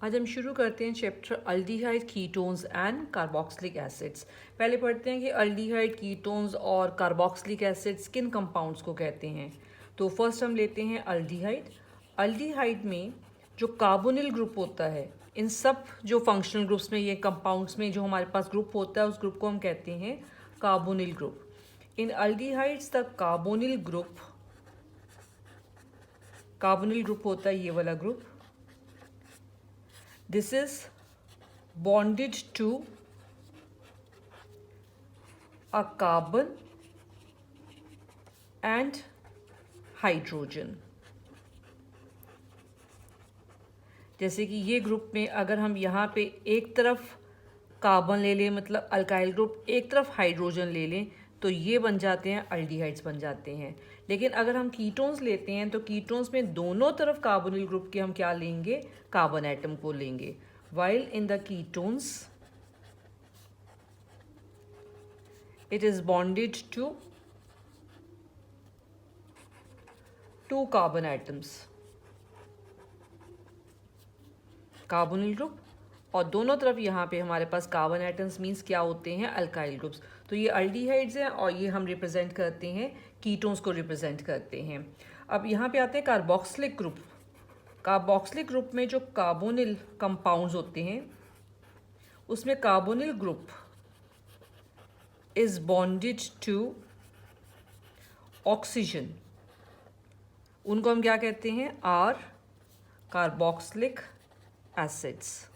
आज हम शुरू करते हैं chapter aldehyde ketones and carboxylic acids. पहले पढ़ते हैं कि अल्डिहाइड कीटोन्स और कार्बोक्सिलिक एसिड्स किन कंपाउंड्स को कहते हैं। तो फर्स्ट हम लेते हैं अल्डिहाइड। अल्डिहाइड में जो कार्बोनिल ग्रुप होता है, इन सब जो फंक्शनल ग्रुप्स में, ये कंपाउंड्स में जो हमारे पास ग्रुप होता है, उस ग्रुप को हम कहते हैं carbonyl group. In aldehydes the carbonyl group होता है ये वाला group. This is bonded to a carbon and hydrogen। जैसे कि ये ग्रुप में अगर हम यहाँ पे एक तरफ कार्बन ले लें, मतलब अल्काइल ग्रुप, एक तरफ हाइड्रोजन ले लें, तो ये बन जाते हैं अल्डिहाइड्स बन जाते हैं। लेकिन अगर हम कीटोन्स लेते हैं तो कीटोन्स में दोनों तरफ कार्बोनिल ग्रुप के हम क्या लेंगे, कार्बन एटम को लेंगे। While in the ketones it is bonded to two carbon atoms, carbonyl group, और दोनों तरफ यहाँ पे हमारे पास कार्बन एटम्स मीन्स क्या होते हैं, अल्काइल ग्रुप्स। तो ये अल्डिहाइड्स हैं और ये हम रिप्रेजेंट करते हैं, कीटोन्स को रिप्रेजेंट करते हैं। अब यहाँ पे आते हैं कार्बोक्सिलिक ग्रुप। कार्बोक्सिलिक ग्रुप में जो कार्बोनिल कंपाउंड्स होते हैं, उसमें carbonyl group is bonded to oxygen. उनको हम क्या कहते हैं, आर कार्बोक्सिलिक एसिड्स।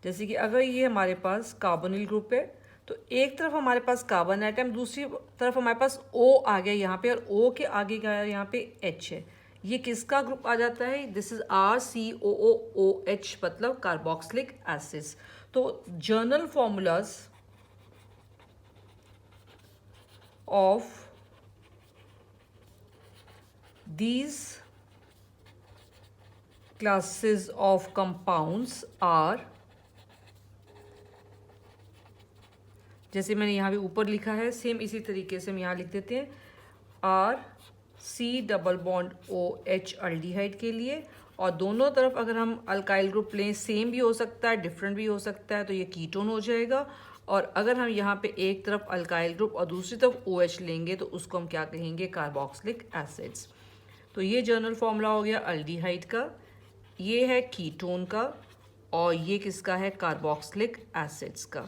जैसे कि अगर ये हमारे पास कार्बोनिल ग्रुप है तो एक तरफ हमारे पास कार्बन एटम, दूसरी तरफ हमारे पास O आ गया यहाँ पे, और O के आगे क्या है, यहाँ पे H है। ये किसका ग्रुप आ जाता है, दिस इज RCOOOH, मतलब कार्बोक्सिलिक एसिड्स। तो journal formulas of these classes of compounds are, जैसे मैंने यहाँ पे ऊपर लिखा है, सेम इसी तरीके से हम यहाँ लिख देते हैं, RC double bond OH aldehyde के लिए, और दोनों तरफ अगर हम अल्काइल ग्रुप लें, सेम भी हो सकता है, डिफरेंट भी हो सकता है, तो ये कीटोन हो जाएगा। और अगर हम यहाँ पे एक तरफ अल्काइल ग्रुप और दूसरी तरफ OH लेंगे तो उसको हम क्या कहेंगे, कार्बोक्सिलिक एसिड्स। तो ये जर्नल फॉर्मूला हो गया अल्डिहाइड का, ये है कीटोन का, और ये किसका है, कार्बोक्सिलिक एसिड्स का।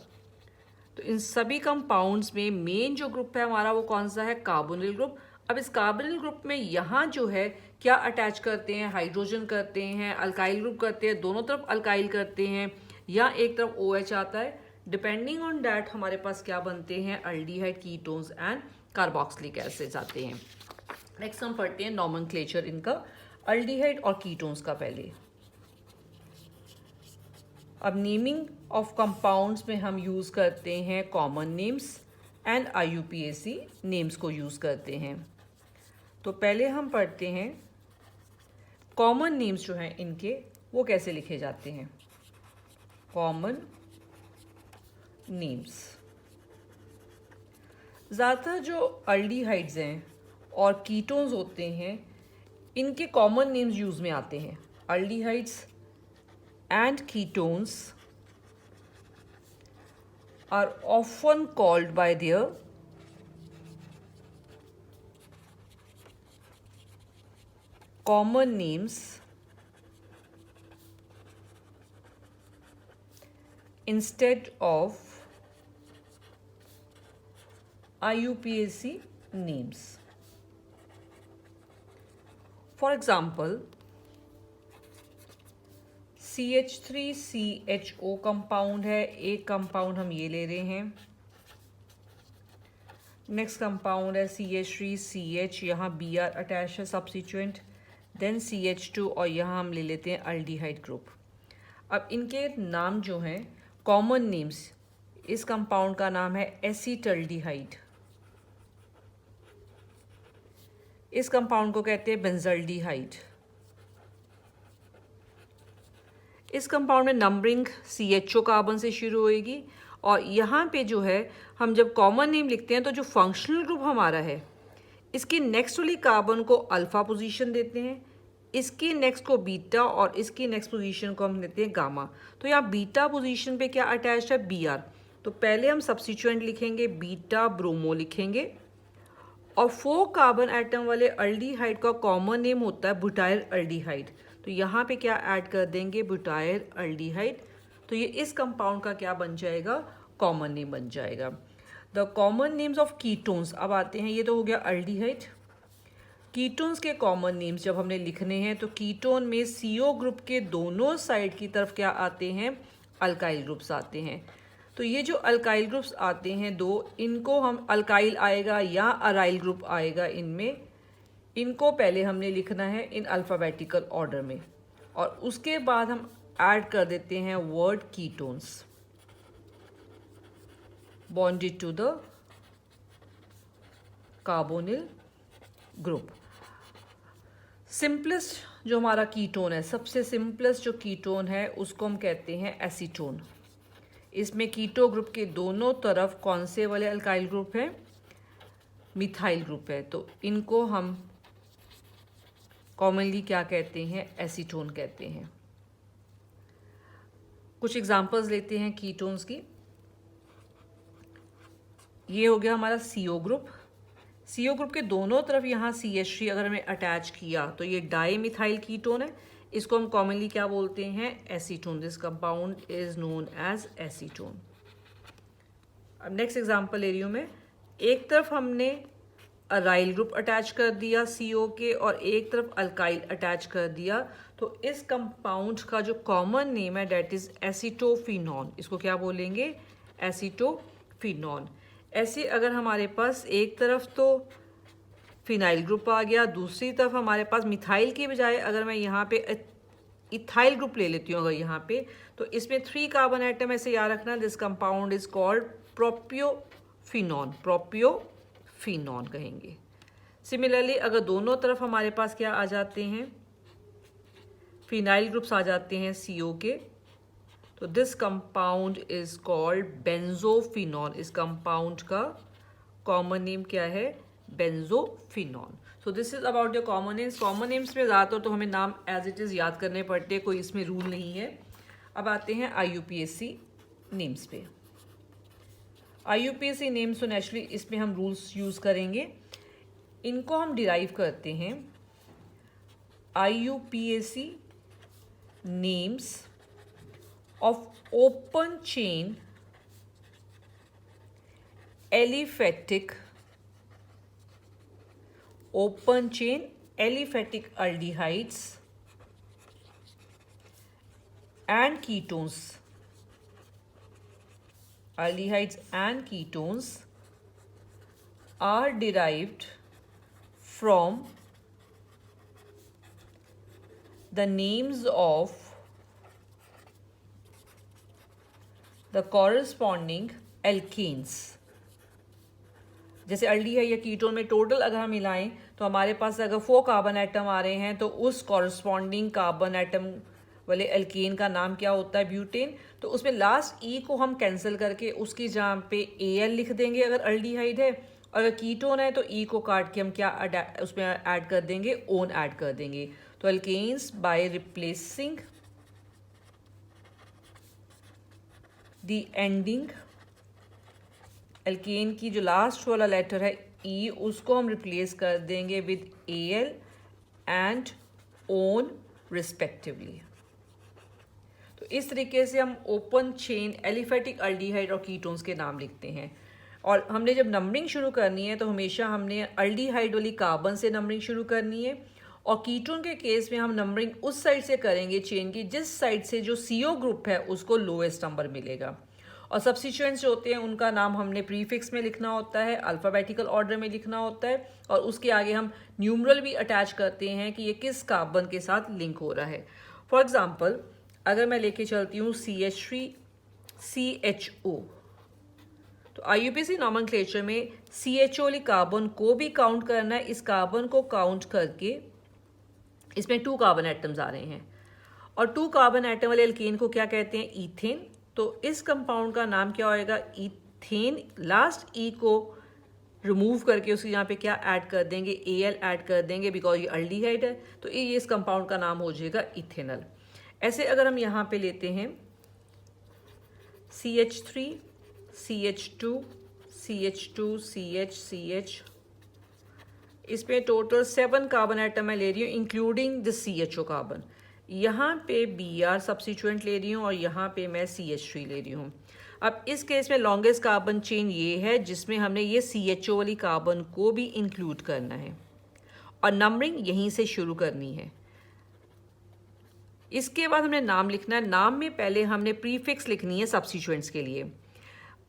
तो इन सभी कंपाउंड्स में मेन जो ग्रुप है हमारा वो कौन सा है, कार्बोनिल ग्रुप। अब इस कार्बोनिल ग्रुप में यहाँ जो है क्या अटैच करते हैं, हाइड्रोजन करते हैं, अल्काइल ग्रुप करते हैं, दोनों तरफ अल्काइल करते हैं, या एक तरफ OH आता है। डिपेंडिंग ऑन दैट हमारे पास क्या बनते हैं, aldehyde, ketones and carboxylic acids आते हैं। नेक्स्ट हम पढ़ते हैं नॉमेनक्लेचर इनका, अल्डिहाइड और कीटोन्स का पहले। अब नेमिंग ऑफ कंपाउंड्स में हम यूज़ करते हैं common names and IUPAC names को यूज़ करते हैं। तो पहले हम पढ़ते हैं कॉमन नेम्स जो हैं इनके, वो कैसे लिखे जाते हैं। कॉमन नेम्स, ज़्यादातर जो अल्डिहाइड्स हैं और कीटोन्स होते हैं, इनके कॉमन नेम्स यूज़ में आते हैं। Aldehydes and ketones are often called by their common names instead of IUPAC names. For example, CH3CHO compound है, एक कंपाउंड हम ये ले रहे हैं। नेक्स्ट कंपाउंड है CH3CH, यहाँ Br अटैच है सब्स्टिट्यूएंट, देन CH2, और यहाँ हम ले लेते हैं अल्डिहाइड ग्रुप। अब इनके नाम जो हैं कॉमन नेम्स, इस कंपाउंड का नाम है एसीटल्डिहाइड, इस कंपाउंड को कहते हैं बेंजल्डिहाइड। इस कंपाउंड में नंबरिंग CHO कार्बन से शुरू होएगी, और यहाँ पे जो है हम जब कॉमन नेम लिखते हैं तो जो फंक्शनल ग्रुप हमारा है, इसकी नेक्स्ट वाली कार्बन को अल्फा पोजीशन देते हैं, इसकी नेक्स्ट को बीटा और इसकी नेक्स्ट पोजीशन को हम लेते हैं गामा। तो यहाँ बीटा पोजीशन पे क्या अटैच्ड है, Br। तो पहले हम सब्स्टिट्यूएंट लिखेंगे, बीटा ब्रोमो लिखेंगे, और 4 कार्बन एटम वाले अल्डिहाइड का कॉमन नेम होता है बुटाइल अल्डिहाइड। तो यहाँ पे क्या ऐड कर देंगे, बुटाइल अल्डिहाइड। तो ये इस कंपाउंड का क्या बन जाएगा, कॉमन नेम बन जाएगा। The common names of ketones अब आते हैं, ये तो हो गया अल्डिहाइड। कीटोन्स के कॉमन नेम्स जब हमने लिखने हैं तो कीटोन में CO ग्रुप के दोनों साइड की तरफ क्या आते हैं, अल्काइल ग्रुप्स आते हैं। तो ये जो अल्काइल ग्रुप्स आते हैं दो, इनको हम अल्काइल आएगा या अराइल ग्रुप आएगा इनमें, इनको पहले हमने लिखना है इन अल्फ़ाबेटिकल ऑर्डर में, और उसके बाद हम ऐड कर देते हैं word ketones bonded to the carbonyl group. Simplest जो हमारा कीटोन है, सबसे सिंपलेस्ट जो कीटोन है उसको हम कहते हैं एसीटोन। इसमें कीटो ग्रुप के दोनों तरफ कौन से वाले अल्काइल ग्रुप है, मिथाइल ग्रुप है। तो इनको हम कॉमनली क्या कहते हैं, एसीटोन कहते हैं। कुछ एग्जांपल्स लेते हैं कीटोन्स की। ये हो गया हमारा CO ग्रुप। CO ग्रुप के दोनों तरफ यहाँ CH3 अगर हमें अटैच किया तो ये डाई मिथाइल कीटोन है। इसको हम कॉमनली क्या बोलते हैं, acetone. This compound is known as acetone. अब नेक्स्ट एग्जांपल ले रही हूँ मैं। एक तरफ हमने अराइल ग्रुप अटैच कर दिया CO के, और एक तरफ अल्काइल अटैच कर दिया, तो इस कंपाउंड का जो कॉमन नेम है डेट इज एसीटोफिनॉन। इसको क्या बोलेंगे, एसीटोफिनॉन। ऐसे अगर हमारे पास एक तरफ तो फिनाइल ग्रुप आ गया, दूसरी तरफ हमारे पास मिथाइल की बजाय अगर मैं यहाँ पे इथाइल ग्रुप ले लेती हूँ अगर यहाँ पे, तो इसमें 3 कार्बन एटम ऐसे याद रखना। दिस कंपाउंड इज कॉल्ड प्रोपियोफिनॉन, प्रोपियोफिनॉन कहेंगे। सिमिलरली अगर दोनों तरफ हमारे पास क्या आ जाते हैं, फिनाइल ग्रुप्स आ जाते हैं CO के, तो this compound is called benzophenone. इस कंपाउंड का कॉमन नेम क्या है, benzophenone. So this is about the common names. Common names में ज़्यादातर तो हमें नाम एज इट इज़ याद करने पड़ते हैं, कोई इसमें रूल नहीं है। अब आते हैं IUPAC नेम्स पे। IUPAC नेम्स तो नेचुरली इसमें हम रूल्स यूज़ करेंगे। इनको हम डिराइव करते हैं IUPAC names of open chain aliphatic aldehydes and ketones. Aldehydes and ketones are derived from the names of the corresponding alkanes। जैसे अल्डिहाइड या कीटोन में टोटल अगर हम मिलाएं तो हमारे पास अगर 4 कार्बन एटम आ रहे हैं तो उस कॉरस्पॉन्डिंग कार्बन एटम वाले एल्केन का नाम क्या होता है, ब्यूटेन। तो उसमें लास्ट E को हम कैंसिल करके उसकी जगह पे Al लिख देंगे अगर अल्डिहाइड है, और अगर कीटोन है तो E को काट के हम क्या उसमें ऐड कर देंगे, ओन ऐड कर देंगे। तो alkanes by replacing the ending, alkane की जो लास्ट वाला लेटर है E, उसको हम रिप्लेस कर देंगे with Al and own respectively. तो इस तरीके से हम ओपन चेन एलिफेटिक अल्डिहाइड और कीटोन्स के नाम लिखते हैं। और हमने जब नंबरिंग शुरू करनी है तो हमेशा हमने अल्डिहाइड वाली कार्बन से नंबरिंग शुरू करनी है, और कीटोन के केस में हम नंबरिंग उस साइड से करेंगे चेन की जिस साइड से जो CO ग्रुप है उसको लोएस्ट नंबर मिलेगा। और सब्स्टिट्यूएंट्स जो होते हैं उनका नाम हमने प्रीफिक्स में लिखना होता है, अल्फ़ाबेटिकल ऑर्डर में लिखना होता है, और उसके आगे हम न्यूमरल भी अटैच करते हैं कि ये किस कार्बन के साथ लिंक हो रहा है। फॉर एग्जांपल अगर मैं लेके चलती हूँ CH3CHO, तो IUPAC नॉमेनक्लेचर में CHO वाली कार्बन को भी काउंट करना है। इस कार्बन को काउंट करके इसमें 2 कार्बन एटम्स आ रहे हैं, और 2 कार्बन एटम वाले एल्केन को क्या कहते हैं, ईथेन। तो इस कंपाउंड का नाम क्या होएगा, ईथेन। लास्ट E को रिमूव करके उसके यहाँ पे क्या ऐड कर देंगे, Al ऐड कर देंगे बिकॉज ये अल्डिहाइड है, तो ये इस कंपाउंड का नाम हो जाएगा इथेनॉल। ऐसे अगर हम यहाँ पे लेते हैं CH3, CH2, CH2, CH, CH, इसमें टोटल 7 कार्बन आइटम मैं ले रही हूँ इंक्लूडिंग द CHO कार्बन। यहाँ पे Br सब्स्टिट्यूएंट ले रही हूँ और यहाँ पे मैं CH3 ले रही हूँ। अब इस केस में लॉन्गेस्ट कार्बन चेन ये है जिसमें हमने ये CHO वाली कार्बन को भी इंक्लूड करना है और नंबरिंग यहीं से शुरू करनी है। इसके बाद हमने नाम लिखना है। नाम में पहले हमने प्रीफिक्स लिखनी है सब्स्टिट्यूएंट्स के लिए,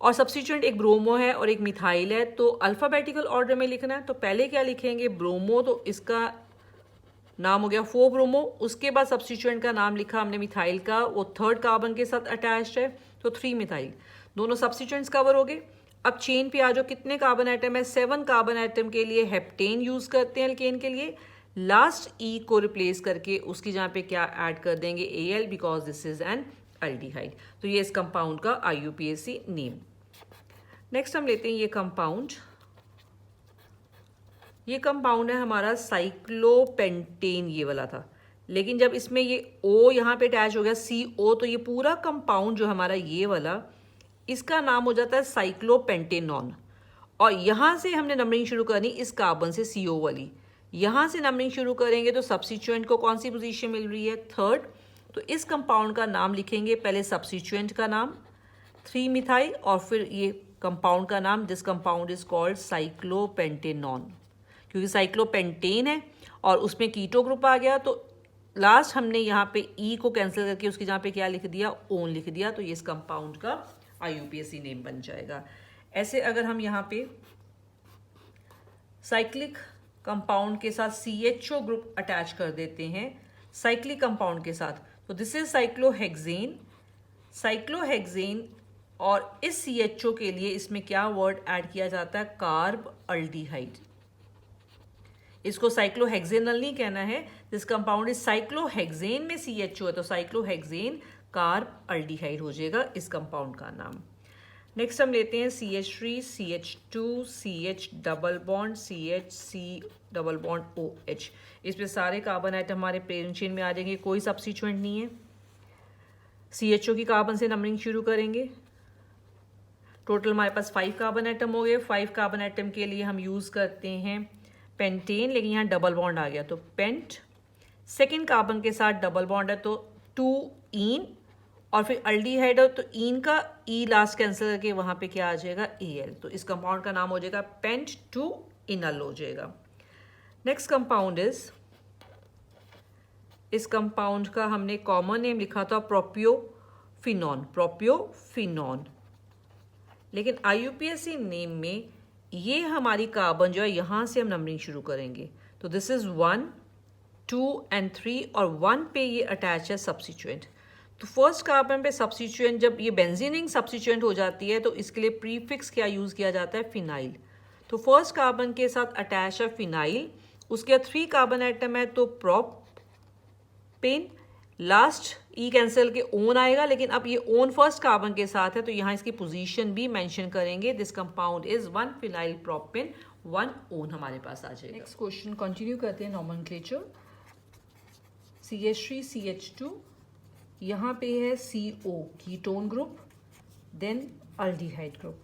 और सब्स्टिट्यूएंट एक ब्रोमो है और एक मिथाइल है, तो अल्फ़ाबेटिकल ऑर्डर में लिखना है। तो पहले क्या लिखेंगे, ब्रोमो, तो इसका नाम हो गया 4 ब्रोमो। उसके बाद सब्स्टिट्यूएंट का नाम लिखा हमने मिथाइल का, वो 3rd कार्बन के साथ अटैच्ड है, तो 3 मिथाइल। दोनों सब्स्टिट्यूएंट्स कवर हो गए। अब चेन पे आ जाओ, कितने कार्बन आइटम है, 7 कार्बन आइटम के लिए हेप्टेन यूज़ करते हैं अल्केन के लिए। लास्ट ई को रिप्लेस करके उसकी जहाँ पे क्या ऐड कर देंगे, Al, because this is an aldehyde. तो ये इस कंपाउंड का IUPAC नेम। नेक्स्ट हम लेते हैं ये कंपाउंड। ये कंपाउंड है हमारा साइक्लोपेंटेन, ये वाला था, लेकिन जब इसमें ये O यहाँ पे अटैच हो गया CO, तो ये पूरा कंपाउंड जो हमारा ये वाला, इसका नाम हो जाता है साइक्लोपेंटेनॉन। और यहाँ से हमने नंबरिंग शुरू करनी इस कार्बन से, CO वाली। यहाँ से नंबरिंग शुरू करेंगे तो सब्स्टिट्यूएंट को कौन सी पोजीशन मिल रही है, 3rd। तो इस कंपाउंड का नाम लिखेंगे, पहले सब्स्टिट्यूएंट का नाम 3 मिथाइल और फिर ये कंपाउंड का नाम। This compound is called cyclopentanone, क्योंकि साइक्लोपेंटेन है और उसमें कीटो ग्रुप आ गया, तो लास्ट हमने यहाँ पे ई को कैंसिल करके उसकी जहाँ पे क्या लिख दिया, ओन लिख दिया, तो ये इस कंपाउंड का IUPAC नेम बन जाएगा। ऐसे अगर हम यहाँ पे साइक्लिक कंपाउंड के साथ CHO ग्रुप अटैच कर देते हैं साइक्लिक कंपाउंड के साथ, तो दिस इज साइक्लोहेक्सेन। साइक्लोहेक्सेन, और इस CHO के लिए इसमें क्या वर्ड ऐड किया जाता है, कार्ब अल्डिहाइड। इसको साइक्लोहेक्सेनल नहीं कहना है, दिस कंपाउंड इज साइक्लोहेक्सेन में CHO है, तो साइक्लोहेक्सेन कार्ब अल्डिहाइड हो जाएगा इस कंपाउंड का नाम। नेक्स्ट हम लेते हैं CH3, CH2, CH double bond, CH, C double bond OH। इसमें सारे कार्बन आइटम हमारे पेरेंट चेन में आ जाएंगे, कोई सब्स्टिट्यूएंट नहीं है। CHO की कार्बन से नंबरिंग शुरू करेंगे। टोटल हमारे पास 5 कार्बन आइटम हो गए। 5 कार्बन आइटम के लिए हम यूज़ करते हैं पेंटेन, लेकिन यहाँ डबल बॉन्ड आ गया तो पेंट। सेकेंड कार्बन के साथ डबल बॉन्ड है तो 2 ईन, और फिर अल्डिहाइड है तो ईन का ई लास्ट कैंसिल करके वहाँ पे क्या आ जाएगा, Al। तो इस कंपाउंड का नाम हो जाएगा पेंट 2 इनल हो जाएगा। नेक्स्ट कंपाउंड इज, इस कंपाउंड का हमने कॉमन नेम लिखा था प्रोपियोफिनॉन, प्रोपियोफिनॉन, लेकिन IUPAC नेम में ये हमारी कार्बन जो है यहाँ से हम नंबरिंग शुरू करेंगे। तो दिस इज 1, 2 and 3, और 1 पे ये अटैच है सब्स्टिट्यूएंट। तो फर्स्ट कार्बन पे सब्स्टिट्यूएंट, जब ये बेंजीनिंग सब्स्टिट्यूएंट हो जाती है तो इसके लिए प्रीफिक्स क्या यूज़ किया जाता है, फिनाइल। तो फर्स्ट कार्बन के साथ अटैच है फिनाइल। उसके बाद 3 कार्बन आइटम है तो प्रोपेन, लास्ट ई कैंसिल के ओन आएगा, लेकिन अब ये ओन फर्स्ट कार्बन के साथ है तो यहाँ इसकी पोजीशन भी मेंशन करेंगे। This compound is 1 phenyl propane, 1 own हमारे पास आ जाएगा। नेक्स्ट क्वेश्चन कंटिन्यू करते हैं नॉमेनक्लेचर। CH3, CH2, यहाँ पे है CO ketone group, then aldehyde group.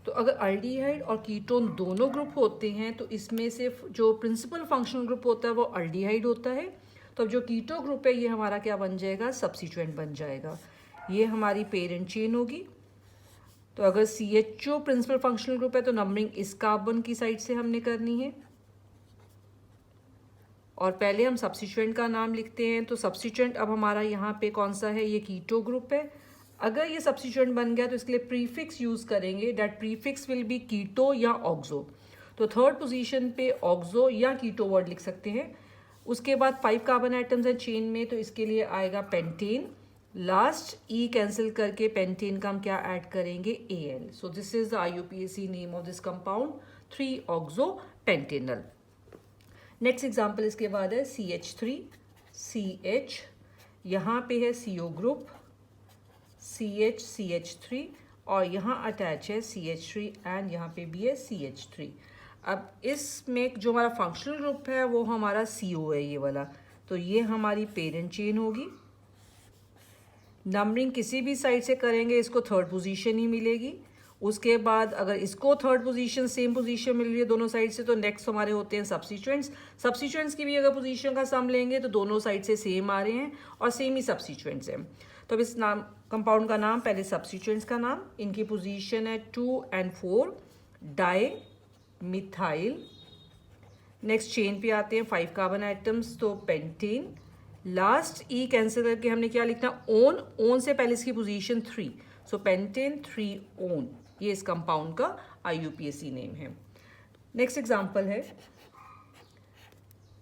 तो अगर अल्डिहाइड और कीटोन दोनों ग्रुप होते हैं तो इसमें से जो प्रिंसिपल फंक्शनल ग्रुप होता है वो अल्डिहाइड होता है। तो अब जो कीटो ग्रुप है ये हमारा क्या बन जाएगा, सब्स्टिट्यूएंट बन जाएगा। ये हमारी पेरेंट चेन होगी। तो अगर CHO प्रिंसिपल फंक्शनल ग्रुप है तो नंबरिंग इस कार्बन की साइड से हमने करनी है, और पहले हम सब्स्टिट्यूएंट का नाम लिखते हैं। तो सब्स्टिट्यूएंट अब हमारा यहाँ पे कौन सा है, ये कीटो ग्रुप है। अगर ये सब्स्टिट्यूएंट बन गया तो इसके लिए प्रीफिक्स यूज़ करेंगे, दैट प्रीफिक्स विल बी कीटो या ऑक्सो। तो 3rd पोजीशन पे ऑक्सो या कीटो वर्ड लिख सकते हैं। उसके बाद 5 कार्बन आइटम्स हैं चेन में, तो इसके लिए आएगा पेंटेन। लास्ट ई कैंसिल करके पेंटेन का हम क्या ऐड करेंगे, Al। So this is the IUPAC name of this compound, 3 oxo Pantanal. Next example इसके बाद है CH3, CH, यहाँ पे है CO ग्रुप, CH, CH3, और यहाँ अटैच है CH3 एंड यहाँ पे भी है CH3। अब इसमें जो हमारा फंक्शनल ग्रुप है वो हमारा CO है ये वाला, तो ये हमारी पेरेंट चेन होगी। नंबरिंग किसी भी साइड से करेंगे इसको थर्ड पोजीशन ही मिलेगी। उसके बाद अगर इसको थर्ड पोजीशन सेम पोजीशन मिल रही है दोनों साइड से, तो नेक्स्ट हमारे होते हैं सब्स्टिट्यूएंट्स। सब्स्टिट्यूएंट्स की भी अगर पोजीशन का सम लेंगे तो दोनों साइड से सेम आ रहे हैं और सेम ही सब्स्टिट्यूएंट्स हैं। तो अब इस नाम कंपाउंड का नाम, पहले सब्स्टिट्यूएंट्स का नाम, इनकी पोजीशन है 2 and 4 di methyl. Next chain पे आते हैं 5 कार्बन आइटम्स, तो पेंटेन। लास्ट ई कैंसिल करके हमने क्या लिखना, ओन। ओन से पहले इसकी पोजीशन 3, सो पेंटेन 3 ओन। ये इस कंपाउंड का IUPAC नेम है। नेक्स्ट एग्जांपल है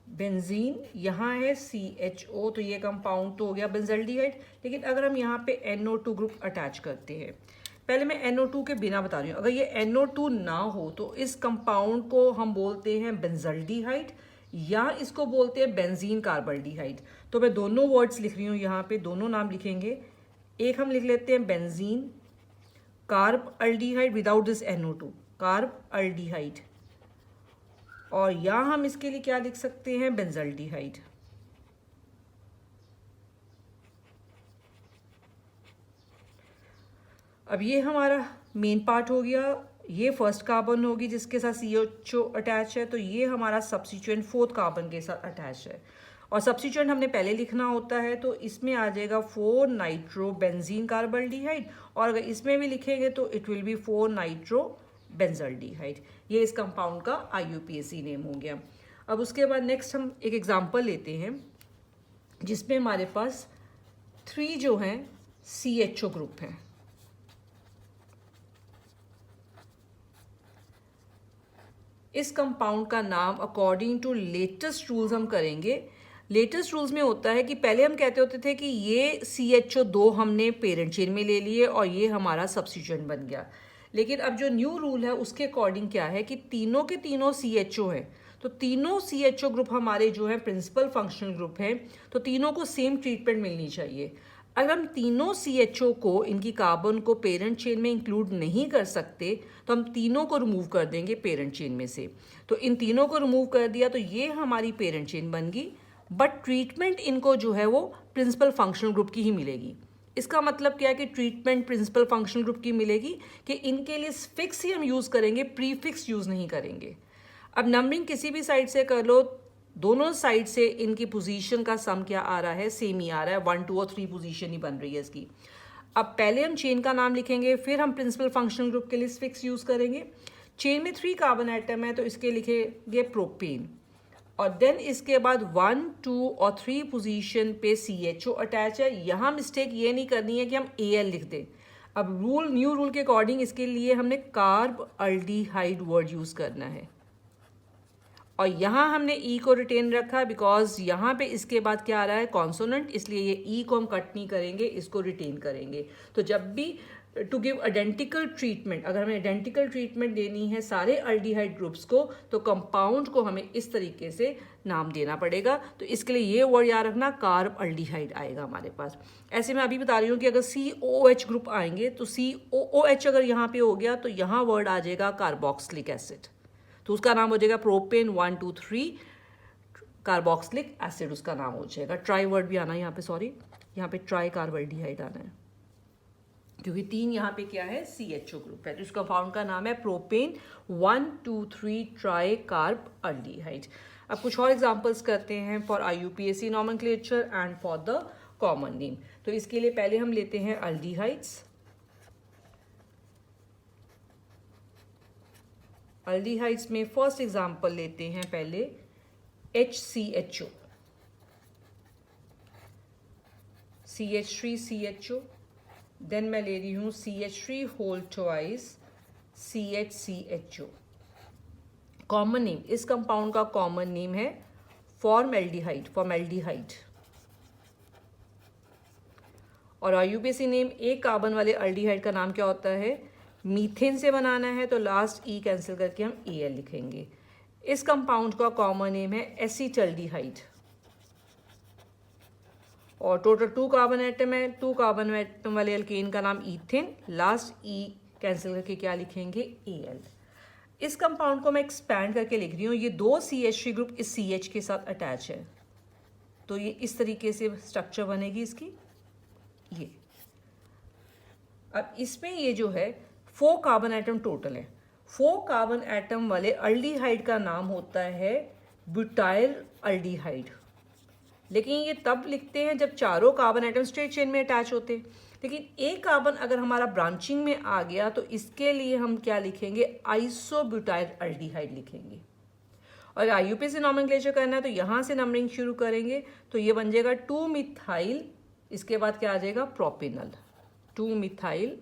बेंजीन। यहाँ है CHO, तो ये कंपाउंड तो हो गया बेंजल्डिहाइड। लेकिन अगर हम यहाँ पे NO2 ग्रुप अटैच करते हैं, पहले मैं NO2 के बिना बता रही हूँ, अगर ये NO2 ना हो तो इस कंपाउंड को हम बोलते हैं बेंजल्डिहाइड या इसको बोलते हैं बेंजीन कार्बल्डिहाइड। तो मैं दोनों वर्ड्स लिख रही हूँ, यहाँ पे दोनों नाम लिखेंगे। एक हम लिख लेते हैं benzene carb aldehyde without this NO2, carb aldehyde, और यहाँ हम इसके लिए क्या लिख सकते हैं, बेंजल्डिहाइड। अब ये हमारा मेन पार्ट हो गया। ये फर्स्ट कार्बन होगी जिसके साथ CHO अटैच है, तो ये हमारा सब्स्टिट्यूएंट फोर्थ कार्बन के साथ अटैच है। और सब्स्टिट्यूएंट हमने पहले लिखना होता है, तो इसमें आ जाएगा 4 नाइट्रो बेंजीन कार्बल्डिहाइड, और अगर इसमें भी लिखेंगे तो it will be 4 nitro benzaldehyde. ये इस कंपाउंड का IUPAC नेम हो गया। अब उसके बाद नेक्स्ट हम एक एग्जांपल लेते हैं जिसमें हमारे पास 3 जो हैं CHO ग्रुप हैं। इस कंपाउंड का नाम अकॉर्डिंग टू लेटेस्ट रूल्स हम करेंगे। लेटेस्ट रूल्स में होता है कि पहले हम कहते होते थे कि ये CHO2 हमने पेरेंट चेन में ले लिए और ये हमारा सब्स्टिट्यूएंट बन गया। लेकिन अब जो न्यू रूल है उसके अकॉर्डिंग क्या है कि तीनों के तीनों CHO हैं, तो तीनों CHO ग्रुप हमारे जो है प्रिंसिपल फंक्शनल ग्रुप हैं, तो तीनों को सेम ट्रीटमेंट मिलनी चाहिए। अगर हम तीनों CHO को, इनकी कार्बन को पेरेंट चेन में इंक्लूड नहीं कर सकते, तो हम तीनों को रिमूव कर देंगे पेरेंट चेन में से। तो इन तीनों को रिमूव कर दिया तो ये हमारी पेरेंट चेन बन गई, बट ट्रीटमेंट इनको जो है वो प्रिंसिपल फंक्शनल ग्रुप की ही मिलेगी। इसका मतलब क्या है कि ट्रीटमेंट प्रिंसिपल फंक्शनल ग्रुप की मिलेगी कि इनके लिए फिक्स ही हम यूज़ करेंगे, प्रीफिक्स यूज़ नहीं करेंगे। अब नंबरिंग किसी भी साइड से कर लो, दोनों साइड से इनकी पोजीशन का सम क्या आ रहा है, सेम ही आ रहा है, 1, 2 और 3 पोजीशन ही बन रही है इसकी। अब पहले हम चेन का नाम लिखेंगे, फिर हम प्रिंसिपल फंक्शनल ग्रुप के लिए फिक्स यूज़ करेंगे। चेन में 3 कार्बन आइटम है तो इसके लिखेंगे प्रोपेन, और देन इसके बाद 1, 2 और 3 पोजीशन पे CHO अटैच है। यहाँ मिस्टेक ये नहीं करनी है कि हम AL लिख दें। अब न्यू रूल के अकॉर्डिंग इसके लिए हमने कार्ब अल्डिहाइड वर्ड यूज़ करना है, और यहाँ हमने E को रिटेन रखा बिकॉज यहाँ पे इसके बाद क्या आ रहा है, कॉन्सोनेंट, इसलिए ये E को हम कट नहीं करेंगे, इसको रिटेन करेंगे। तो जब भी टू गिव आइडेंटिकल ट्रीटमेंट, अगर हमें आइडेंटिकल ट्रीटमेंट देनी है सारे अल्डिहाइड ग्रुप्स को, तो कंपाउंड को हमें इस तरीके से नाम देना पड़ेगा। तो इसके लिए ये वर्ड याद रखना, कार्ब अल्डिहाइड आएगा हमारे पास। ऐसे मैं अभी बता रही हूँ कि अगर COOH ग्रुप आएंगे तो COOH अगर यहाँ पे हो गया तो यहाँ वर्ड आ जाएगा कार्बोक्सिलिक एसिड, तो उसका नाम हो जाएगा प्रोपेन 1, 2, 3 कार्बोक्सिलिक एसिड, उसका नाम हो जाएगा। ट्राई वर्ड भी आना है यहाँ पे, सॉरी यहाँ पे ट्राई कार्बल्डिहाइड आना है, क्योंकि 3 यहाँ पे क्या है, CHO ग्रुप है, तो इस कंपाउंड का नाम है प्रोपेन 1, 2, 3 ट्राई कार्ब अल्डिहाइड। अब कुछ और एग्जांपल्स करते हैं for IUPAC nomenclature and for the common name. तो इसके लिए पहले हम लेते हैं अल्डिहाइड्स। अल्डिहाइड्स में फर्स्ट एग्जांपल लेते हैं पहले HCHO, CH3 CHO, देन मैं ले रही हूँ CH3 whole twice CHCHO। Common name, इस कंपाउंड का कॉमन नेम है फॉर्मल्डिहाइड, फॉर्मल्डिहाइड। और IUPAC नेम एक कार्बन वाले अल्डिहाइड का नाम क्या होता है, मीथेन से बनाना है, तो लास्ट E कैंसिल करके हम AL लिखेंगे। इस कंपाउंड का कॉमन नेम है एसिटल्डिहाइड, और टोटल 2 कार्बन एटम है। 2 कार्बन एटम वाले अल्केन का नाम ईथेन, लास्ट ई कैंसिल करके क्या लिखेंगे, Al। इस कंपाउंड को मैं एक्सपैंड करके लिख रही हूँ, ये 2 CH3 ग्रुप इस CH के साथ अटैच है, तो ये इस तरीके से स्ट्रक्चर बनेगी इसकी। ये अब इसमें ये जो है 4 कार्बन एटम टोटल है। 4 कार्बन एटम वाले अल्डिहाइड का नाम होता है ब्यूटाइल अल्डिहाइड, लेकिन ये तब लिखते हैं जब चारों कार्बन एटम स्ट्रेट चेन में अटैच होते हैं। लेकिन एक कार्बन अगर हमारा ब्रांचिंग में आ गया तो इसके लिए हम क्या लिखेंगे, आइसोब्यूटाइल अल्डिहाइड लिखेंगे। और IUPAC से नॉमेनक्लेचर करना है तो यहाँ से नंबरिंग शुरू करेंगे, तो ये बन जाएगा 2 मिथाइल, इसके बाद क्या आ जाएगा, propanal, 2 methyl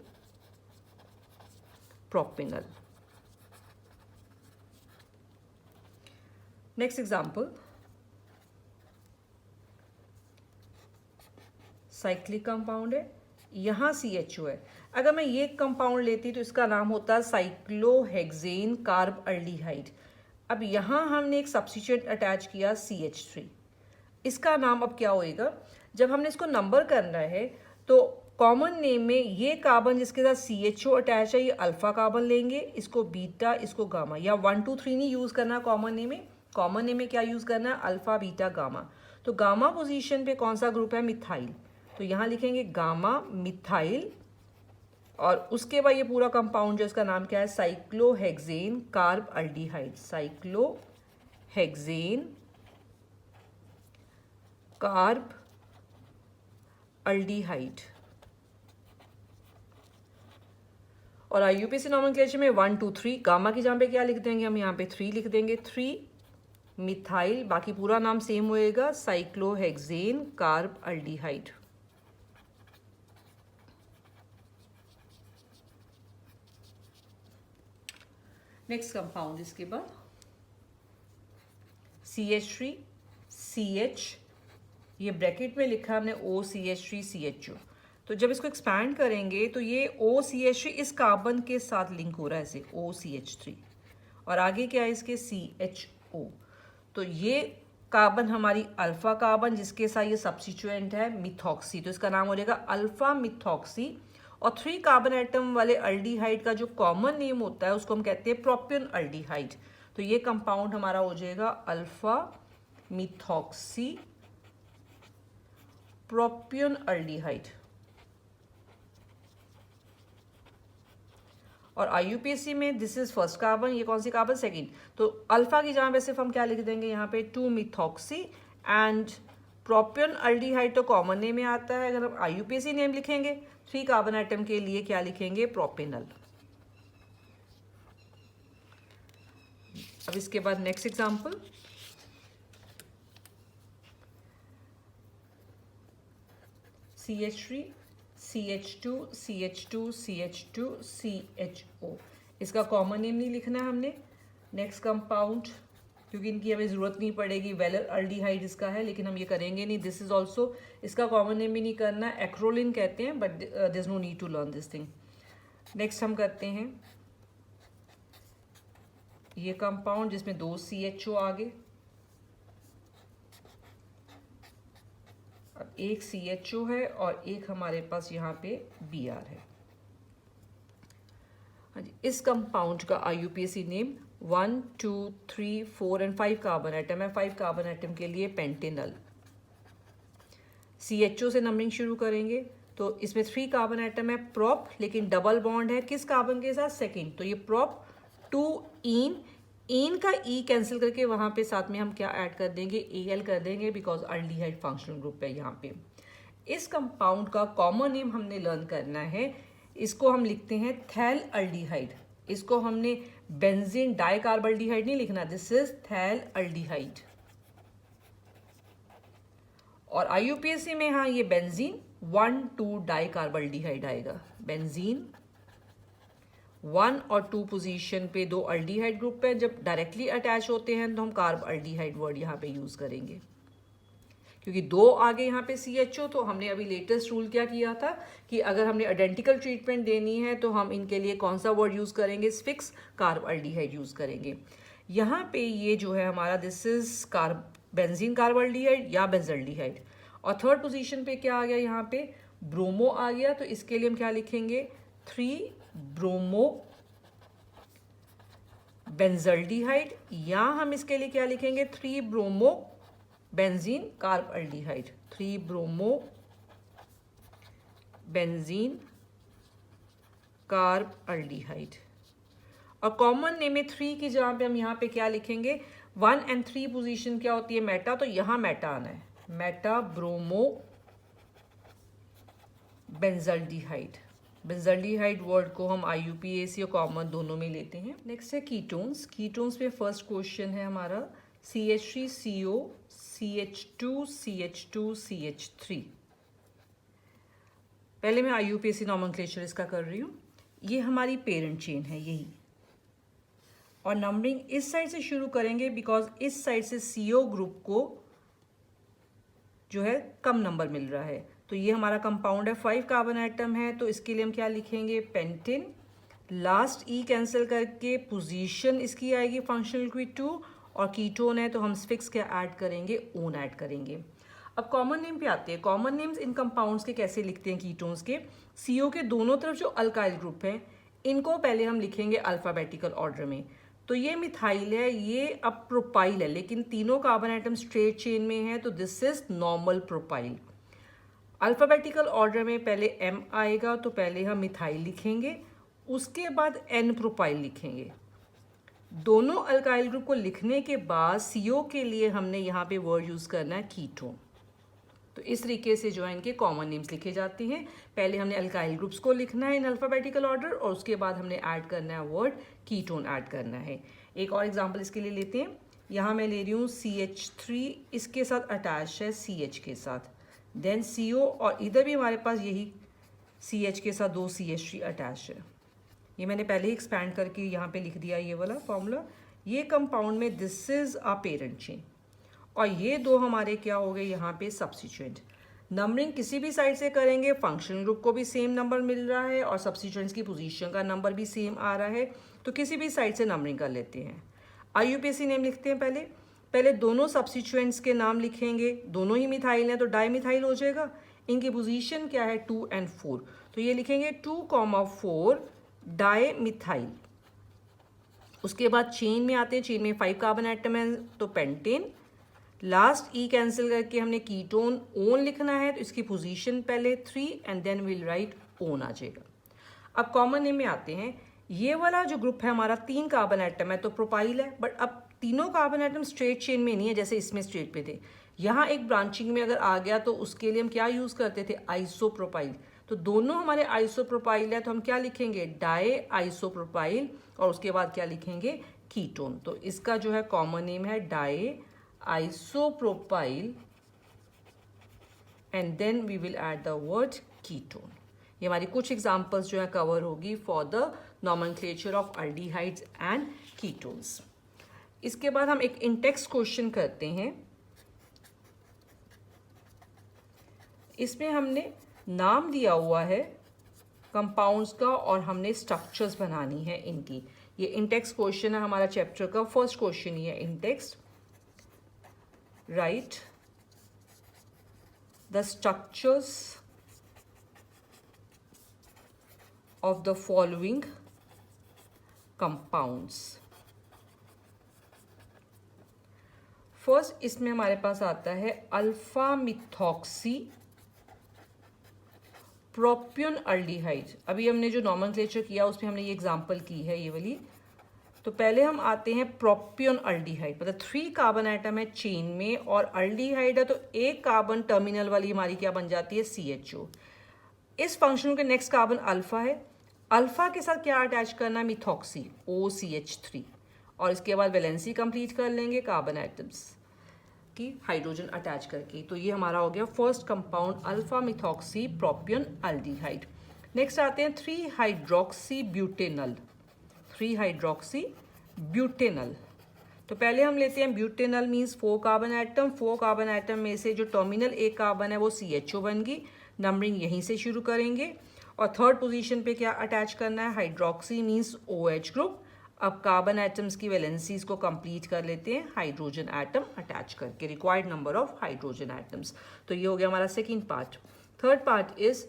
propanal. Next example, cyclic compound है, यहाँ CHO है। अगर मैं ये कंपाउंड लेती तो इसका नाम होता है साइक्लोहेक्सेन कार्ब अल्डिहाइड। अब यहाँ हमने एक सब्स्टिट्यूएंट अटैच किया CH3, इसका नाम अब क्या होएगा, जब हमने इसको नंबर करना है तो कॉमन नेम में ये कार्बन जिसके साथ CHO अटैच है ये अल्फा कार्बन लेंगे, इसको बीटा, इसको गामा, या 1 2 3 नहीं यूज़ करना कॉमन नेम में। कॉमन नेम में क्या यूज़ करना है, अल्फा बीटा गामा। तो गामा पोजीशन पे कौन सा ग्रुप है, मिथाइल, तो यहाँ लिखेंगे गामा मिथाइल। और उसके बाद ये पूरा कंपाउंड जो इसका नाम क्या है, cyclohexane carb aldehyde, cyclohexane carb aldehyde. और IUPAC नॉमेनक्लेचर में 1 2 3, गामा की जगह पे क्या लिख देंगे हम, यहाँ पे 3 लिख देंगे, 3 मिथाइल, बाकी पूरा नाम सेम होएगा, cyclohexane carb aldehyde. Next compound इसके बाद CH3 CH, ये ब्रैकेट में लिखा हमने OCH3 CHO। तो जब इसको एक्सपैंड करेंगे तो ये OCH3 इस कार्बन के साथ लिंक हो रहा है ऐसे OCH3, और आगे क्या है इसके CHO। तो ये कार्बन हमारी अल्फा कार्बन जिसके साथ ये सब्स्टिट्यूएंट है मिथॉक्सी, तो इसका नाम हो जाएगा अल्फा मिथॉक्सी। और 3 कार्बन एटम वाले अल्डिहाइड का जो कॉमन नेम होता है उसको हम कहते हैं प्रोपियन अल्डिहाइड। तो ये कंपाउंड हमारा हो जाएगा अल्फा मिथॉक्सी प्रोपियन अल्डिहाइड। और IUPAC में दिस इज फर्स्ट कार्बन, ये कौन सी कार्बन, सेकंड, तो अल्फा की जगह पे सिर्फ हम क्या लिख देंगे यहाँ पे 2 मिथॉक्सी, एंड प्रोपियन अल्डिहाइड तो कॉमन नेम में आता है। अगर हम IUPAC नेम लिखेंगे 3 कार्बन आइटम के लिए क्या लिखेंगे, प्रोपिनल। अब इसके बाद next example, CH3 CH2 CH2 CH2 CHO, इसका कॉमन नेम नहीं लिखना हमने। नेक्स्ट कंपाउंड, क्योंकि इनकी हमें ज़रूरत नहीं पड़ेगी, वेलर अल्डिहाइड इसका है, लेकिन हम ये करेंगे नहीं। दिस इज ऑल्सो, इसका कॉमन नेम भी नहीं करना, एक्रोलिन कहते हैं, but there is no need to learn this thing. Next हम करते हैं ये कंपाउंड जिसमें 2 CHO आगे, अब एक CHO है और एक हमारे पास यहाँ पे Br है। हाँ जी, इस कंपाउंड का IUPAC name 1 2 3 4 and 5 carbon atom है। 5 कार्बन आइटम के लिए पेंटेनल। CHO से नंबरिंग शुरू करेंगे तो इसमें 3 कार्बन आइटम है, प्रोप, लेकिन डबल बॉन्ड है किस कार्बन के साथ, सेकंड, तो ये प्रोप 2 इन का ई कैंसिल करके वहां पे साथ में हम क्या ऐड कर देंगे, Al कर देंगे, बिकॉज अल्डिहाइड फंक्शनल ग्रुप है यहाँ पे। इस कंपाउंड का कॉमन नेम हमने लर्न करना है, इसको हम लिखते हैं थैल अल्डिहाइड। इसको हमने बेंजीन डाइकार्बल्डिहाइड नहीं लिखना, दिस इज थैल अल्डिहाइड। और IUPAC में हाँ ये बेंजीन 1 2 डाइकार्बल्डिहाइड आएगा। बेंजीन 1 और 2 पोजीशन पे 2 अल्डिहाइड ग्रुप है, जब डायरेक्टली अटैच होते हैं तो हम कार्ब अल्डिहाइड वर्ड यहाँ पे यूज करेंगे। क्योंकि 2 आगे यहाँ पे CHO, तो हमने अभी लेटेस्ट रूल क्या किया था कि अगर हमने आइडेंटिकल ट्रीटमेंट देनी है तो हम इनके लिए कौन सा वर्ड यूज करेंगे, फिक्स कार्ब अल्डिहाइड यूज करेंगे। यहाँ पे ये जो है हमारा this is carb benzene carb aldehyde या बेंजल्डिहाइड, और थर्ड पोजीशन पे क्या आ गया, यहाँ पे ब्रोमो आ गया, तो इसके लिए हम क्या लिखेंगे 3 ब्रोमो बेंजल्डिहाइड, या हम इसके लिए क्या लिखेंगे 3 bromo benzene carb aldehyde, 3 bromo benzene carb aldehyde. और कॉमन नेम में 3 की जगह पे हम यहाँ पे क्या लिखेंगे 1 और 3 पोजीशन क्या होती है मेटा, तो यहाँ मेटा आना है, Meta bromo benzaldehyde. Benzaldehyde word को हम IUPAC और कॉमन दोनों में लेते हैं। नेक्स्ट है कीटोन्स। कीटोन्स में फर्स्ट क्वेश्चन है हमारा CH3CO CH2 CH2 CH3। पहले मैं IUPAC नॉमेनक्लेचर इसका कर रही हूँ। ये हमारी पेरेंट चेन है यही, और नंबरिंग इस साइड से शुरू करेंगे बिकॉज इस साइड से CO ग्रुप को जो है कम नंबर मिल रहा है। तो ये हमारा कंपाउंड है, 5 कार्बन एटम है, तो इसके लिए हम क्या लिखेंगे पेंटेन, लास्ट E कैंसिल करके पोजीशन इसकी आएगी फंक्शनल ग्रुप 2, और कीटोन है तो हम फिक्स क्या ऐड करेंगे ओन ऐड करेंगे। अब कॉमन नेम पे आते हैं। कॉमन नेम्स इन कंपाउंड्स के कैसे लिखते हैं कीटोन्स के, CO के दोनों तरफ जो अल्काइल ग्रुप है इनको पहले हम लिखेंगे अल्फाबेटिकल ऑर्डर में। तो ये मिथाइल है, ये अब प्रोपाइल है, लेकिन तीनों कार्बन आइटम स्ट्रेट चेन में है, तो this is normal propyl. Alphabetical order में पहले M आएगा, तो पहले हम मिथाइल लिखेंगे, उसके बाद N प्रोपाइल लिखेंगे। दोनों अल्काइल ग्रुप को लिखने के बाद CO के लिए हमने यहाँ पे वर्ड यूज करना है कीटोन। तो इस तरीके से जो है इनके कॉमन नेम्स लिखे जाते हैं। पहले हमने अल्काइल ग्रुप्स को लिखना है इन अल्फाबेटिकल ऑर्डर, और उसके बाद हमने ऐड करना है वर्ड कीटोन ऐड करना है। एक और एग्जांपल इसके लिए लेते हैं। यहाँ मैं ले रही हूँ CH3, इसके साथ अटैच है CH के साथ, देन CO, और इधर भी हमारे पास यही CH के साथ 2 CH3 अटैच है। ये मैंने पहले ही एक्सपैंड करके यहाँ पे लिख दिया ये वाला फॉर्मूला। ये कंपाउंड में this is a parent chain, और ये दो हमारे क्या हो गए यहाँ पे सब्स्टिट्यूएंट। नंबरिंग किसी भी साइड से करेंगे, फंक्शनल ग्रुप को भी सेम नंबर मिल रहा है और सब्स्टिट्यूएंट्स की पोजीशन का नंबर भी सेम आ रहा है, तो किसी भी साइड से नंबरिंग कर लेते हैं। IUPAC नेम लिखते हैं। पहले दोनों सब्स्टिट्यूएंट्स के नाम लिखेंगे, दोनों ही मिथाइल हैं तो डाई मिथाइल हो जाएगा। इनकी पोजीशन क्या है 2 और 4, तो ये लिखेंगे 2,4 डाई मिथाइल। उसके बाद चेन में आते हैं, चेन में 5 कार्बन एटम है तो पेंटेन, लास्ट E कैंसिल करके हमने कीटोन ओन लिखना है, तो इसकी पोजीशन पहले 3 and then will write on आ जाएगा। अब कॉमन नेम में आते हैं। ये वाला जो ग्रुप है हमारा 3 कार्बन एटम है तो प्रोपाइल है, बट अब तीनों कार्बन एटम स्ट्रेट चेन में नहीं है जैसे इसमें स्ट्रेट पे थे। यहाँ एक ब्रांचिंग में अगर आ गया तो उसके लिए हम क्या यूज़ करते थे आइसोप्रोपाइल। तो दोनों हमारे आइसोप्रोपाइल है तो हम क्या लिखेंगे डाई आइसोप्रोपाइल, और उसके बाद क्या लिखेंगे कीटोन। तो इसका जो है कॉमन नेम है di isopropyl and then we will add the word ketone. ये हमारी कुछ एग्जांपल्स जो है कवर होगी for the nomenclature of aldehydes and ketones. इसके बाद हम एक इंटेक्स्ट क्वेश्चन करते हैं। इसमें हमने नाम दिया हुआ है कंपाउंड्स का और हमने स्ट्रक्चर्स बनानी है इनकी। ये इंटेक्स्ट क्वेश्चन है हमारा चैप्टर का फर्स्ट क्वेश्चन ही है in-text. Right the structures of the following compounds। First इसमें हमारे पास आता है अल्फा मिथॉक्सी प्रोपियन अल्डिहाइड। अभी हमने जो नॉमेनक्लेचर किया उसमें हमने ये एग्जांपल की है ये वाली। तो पहले हम आते हैं प्रोपियन अल्डिहाइड, मतलब 3 कार्बन एटम है चेन में और अल्डिहाइड है तो एक कार्बन टर्मिनल वाली हमारी क्या बन जाती है CHO। इस फंक्शन के नेक्स्ट कार्बन अल्फा है, अल्फा के साथ क्या अटैच करना है मिथॉक्सी OCH3, और इसके बाद वैलेंसी कंप्लीट कर लेंगे कार्बन एटम्स की हाइड्रोजन अटैच करके। तो ये हमारा हो गया first compound alpha methoxy propion aldehyde. Next आते हैं 3 हाइड्रोक्सी ब्यूटेनल। 3 हाइड्रोक्सी ब्यूटेनल, तो पहले हम लेते हैं butanal means 4 carbon atom. 4 carbon atom में से जो टर्मिनल एक कार्बन है वो CHO बन गई। नंबरिंग यहीं से शुरू करेंगे और थर्ड पोजीशन पे क्या अटैच करना है हाइड्रोक्सी मीन्स OH ग्रुप। अब कार्बन एटम्स की वैलेंसीज को कंप्लीट कर लेते हैं हाइड्रोजन एटम अटैच करके, required number of hydrogen atoms. तो ये हो गया हमारा second part. Third part is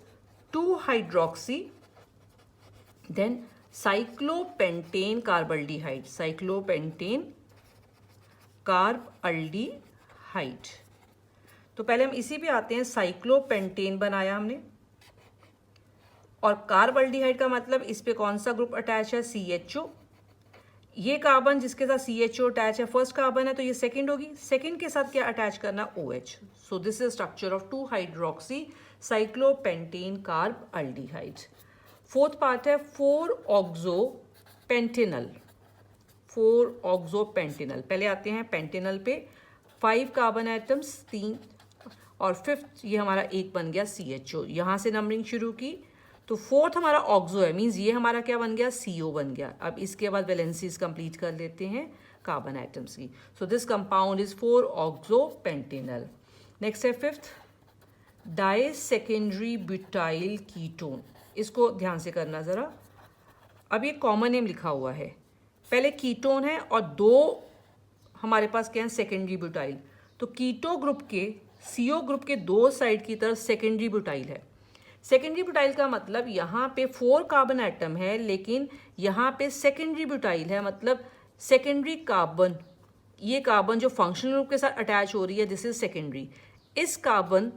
2 hydroxy then cyclopentane carbaldehyde, cyclopentane carbaldehyde. तो पहले हम इसी पे आते हैं, साइक्लोपेंटेन बनाया हमने और कार्बल्डिहाइड का मतलब इस पे कौन सा ग्रुप अटैच है, CHO। ये कार्बन जिसके साथ CHO अटैच है फर्स्ट कार्बन है, तो ये सेकंड होगी, सेकंड के साथ क्या अटैच करना, OH। So this is structure of 2 hydroxy cyclopentane carbaldehyde. Fourth part है 4 ऑक्सोपेंटेनल, 4 ऑक्सोपेंटेनल। पहले आते हैं पेंटेनल पे, 5 कार्बन एटम्स 3 और फिफ्थ ये हमारा एक बन गया CHO। यहाँ से नंबरिंग शुरू की तो फोर्थ हमारा ऑक्सो है, मीन्स ये हमारा क्या बन गया, CO बन गया। अब इसके बाद वैलेंसीज कंप्लीट कर लेते हैं कार्बन एटम्स की। So this compound is 4 oxopentanal. Next है fifth di secondary butyl ketone. इसको ध्यान से करना ज़रा। अब ये कॉमन नेम लिखा हुआ है, पहले कीटोन है और 2 हमारे पास क्या है, सेकेंडरी ब्यूटाइल। तो कीटो ग्रुप के, CO ग्रुप के 2 साइड की तरफ सेकेंडरी ब्यूटाइल है। सेकेंडरी ब्यूटाइल का मतलब यहाँ पे 4 कार्बन एटम है लेकिन यहाँ पे सेकेंडरी ब्यूटाइल है, मतलब सेकेंडरी कार्बन, ये कार्बन जो फंक्शनल ग्रुप के साथ अटैच हो रही है, दिस इज सेकेंडरी। इस कार्बन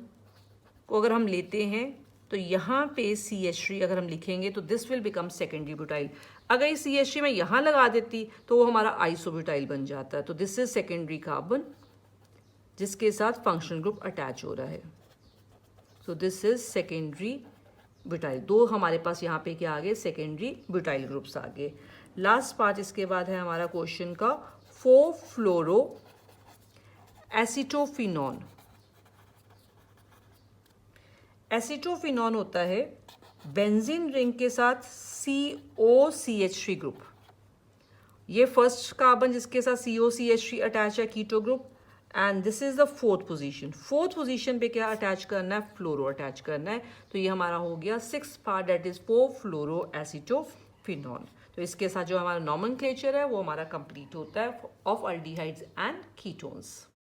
को अगर हम लेते हैं तो यहाँ पे CH3 अगर हम लिखेंगे तो this will become secondary butyl. अगर इस CH3 में यहाँ लगा देती तो वो हमारा आइसोब्यूटाइल बन जाता है। तो दिस इज सेकेंडरी कार्बन जिसके साथ फंक्शनल ग्रुप अटैच हो रहा है। सो दिस इज सेकेंडरी ब्यूटाइल। 2 हमारे पास यहाँ पे क्या आ गए, सेकेंडरी ब्यूटाइल ग्रुप्स आ गए। लास्ट पार्ट इसके बाद है हमारा क्वेश्चन का 4 फ्लोरो एसिटोफिनॉन। एसिटोफिनॉन होता है बेंजीन रिंग के साथ COCH3 ग्रुप। ये फर्स्ट कार्बन जिसके साथ COCH3 अटैच है, keto group, and this is the fourth position. Fourth position पे क्या अटैच करना है, फ्लोरो अटैच करना है। तो ये हमारा हो गया 6th part, that is 4 fluoro acetophenone. तो इसके साथ जो हमारा नॉमेनक्लेचर है वो हमारा कंप्लीट होता है ऑफ अल्डिहाइड्स एंड कीटोन्स।